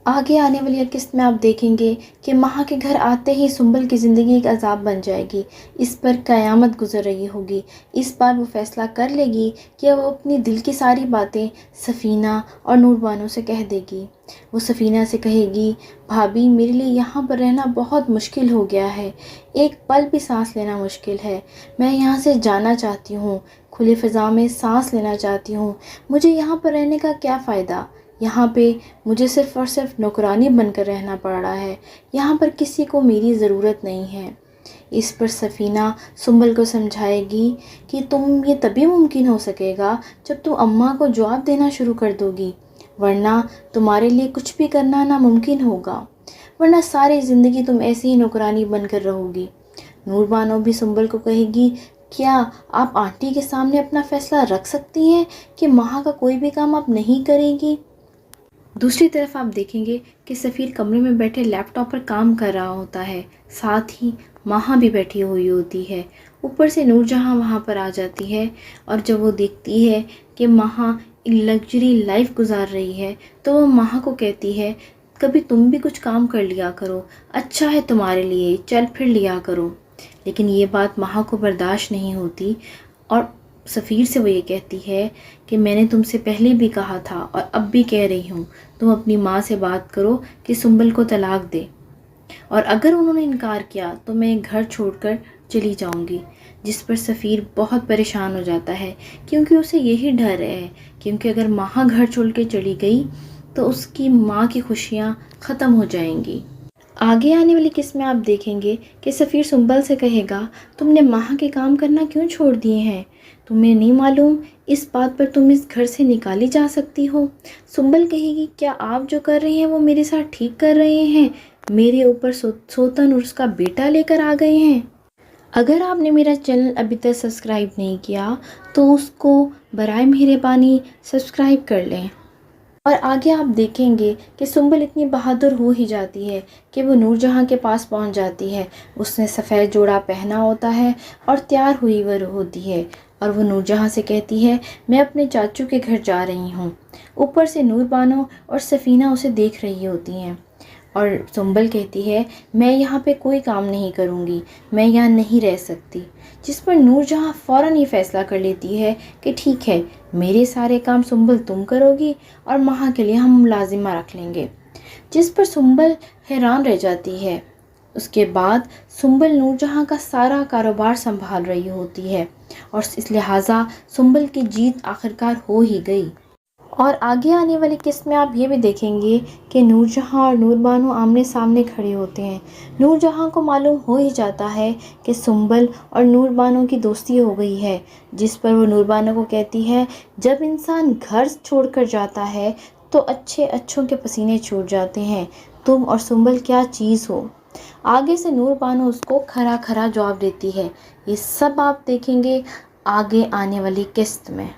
آگے آنے والی قسط میں آپ دیکھیں گے کہ مہا کے گھر آتے ہی سنبل کی زندگی ایک عذاب بن جائے گی، اس پر قیامت گزر رہی ہوگی۔ اس بار وہ فیصلہ کر لے گی کہ وہ اپنی دل کی ساری باتیں سفینہ اور نور بانو سے کہہ دے گی۔ وہ سفینہ سے کہے گی، بھابھی میرے لیے یہاں پر رہنا بہت مشکل ہو گیا ہے، ایک پل بھی سانس لینا مشکل ہے، میں یہاں سے جانا چاہتی ہوں، کھلی فضا میں سانس لینا چاہتی ہوں، مجھے یہاں پر رہنے کا کیا فائدہ، یہاں پہ مجھے صرف اور صرف نوکرانی بن کر رہنا پڑ رہا ہے، یہاں پر کسی کو میری ضرورت نہیں ہے۔ اس پر سفینہ سنبل کو سمجھائے گی کہ یہ تبھی ممکن ہو سکے گا جب تم اماں کو جواب دینا شروع کر دو گی، ورنہ تمہارے لیے کچھ بھی کرنا ناممکن ہوگا، ورنہ ساری زندگی تم ایسے ہی نوکرانی بن کر رہو گی۔ نور بانو بھی سنبل کو کہے گی، کیا آپ آنٹی کے سامنے اپنا فیصلہ رکھ سکتی ہیں کہ مہا کا کوئی بھی کام آپ نہیں کریں گی؟ دوسری طرف آپ دیکھیں گے کہ سفیر کمرے میں بیٹھے لیپ ٹاپ پر کام کر رہا ہوتا ہے، ساتھ ہی مہا بھی بیٹھی ہوئی ہوتی ہے۔ اوپر سے نور جہاں وہاں پر آ جاتی ہے، اور جب وہ دیکھتی ہے کہ مہا ایک لگژری لائف گزار رہی ہے تو وہ مہا کو کہتی ہے، کبھی تم بھی کچھ کام کر لیا کرو، اچھا ہے تمہارے لیے، چل پھر لیا کرو۔ لیکن یہ بات مہا کو برداشت نہیں ہوتی، اور سفیر سے وہ یہ کہتی ہے کہ میں نے تم سے پہلے بھی کہا تھا اور اب بھی کہہ رہی ہوں، تم اپنی ماں سے بات کرو کہ سنبل کو طلاق دے، اور اگر انہوں نے انکار کیا تو میں گھر چھوڑ کر چلی جاؤں گی۔ جس پر سفیر بہت پریشان ہو جاتا ہے، کیونکہ اسے یہی ڈر ہے، کیونکہ اگر مہا گھر چھوڑ کے چلی گئی تو اس کی ماں کی خوشیاں ختم ہو جائیں گی۔ آگے آنے والی قسط میں آپ دیکھیں گے کہ سفیر سنبل سے کہے گا، تم نے مہا کے کام کرنا کیوں چھوڑ دیے ہیں؟ تمہیں نہیں معلوم اس بات پر تم اس گھر سے نکالی جا سکتی ہو؟ سنبل کہے گی، کیا آپ جو کر رہے ہیں وہ میرے ساتھ ٹھیک کر رہے ہیں؟ میرے اوپر سوتن اور اس کا بیٹا لے کر آ گئے ہیں۔ اگر آپ نے میرا چینل ابھی تک سبسکرائب نہیں کیا تو اس کو برائے مہربانی سبسکرائب کر لیں۔ اور آگے آپ دیکھیں گے کہ سنبل اتنی بہادر ہو ہی جاتی ہے کہ وہ نور جہاں کے پاس پہنچ جاتی ہے، اس نے سفید جوڑا پہنا ہوتا ہے اور تیار ہوئی وہ ہوتی ہے، اور وہ نور جہاں سے کہتی ہے، میں اپنے چاچو کے گھر جا رہی ہوں۔ اوپر سے نور بانو اور سفینہ اسے دیکھ رہی ہوتی ہیں، اور سنبل کہتی ہے، میں یہاں پہ کوئی کام نہیں کروں گی، میں یہاں نہیں رہ سکتی۔ جس پر نور جہاں فوراً یہ فیصلہ کر لیتی ہے کہ ٹھیک ہے، میرے سارے کام سنبل تم کرو گی اور مہا کے لیے ہم ملازمہ رکھ لیں گے۔ جس پر سنبل حیران رہ جاتی ہے۔ اس کے بعد سنبل نور جہاں کا سارا کاروبار سنبھال رہی ہوتی ہے، اور اس لہٰذا سنبل کی جیت آخرکار ہو ہی گئی۔ اور آگے آنے والی قسط میں آپ یہ بھی دیکھیں گے کہ نور جہاں اور نور بانو آمنے سامنے کھڑے ہوتے ہیں۔ نور جہاں کو معلوم ہو ہی جاتا ہے کہ سنبل اور نور بانو کی دوستی ہو گئی ہے، جس پر وہ نور بانو کو کہتی ہے، جب انسان گھر چھوڑ کر جاتا ہے تو اچھوں کے پسینے چھوٹ جاتے ہیں، تم اور سنبل کیا چیز ہو۔ آگے سے نور بانو اس کو کھرا کھرا جواب دیتی ہے۔ یہ سب آپ دیکھیں گے آگے آنے والی قسط میں۔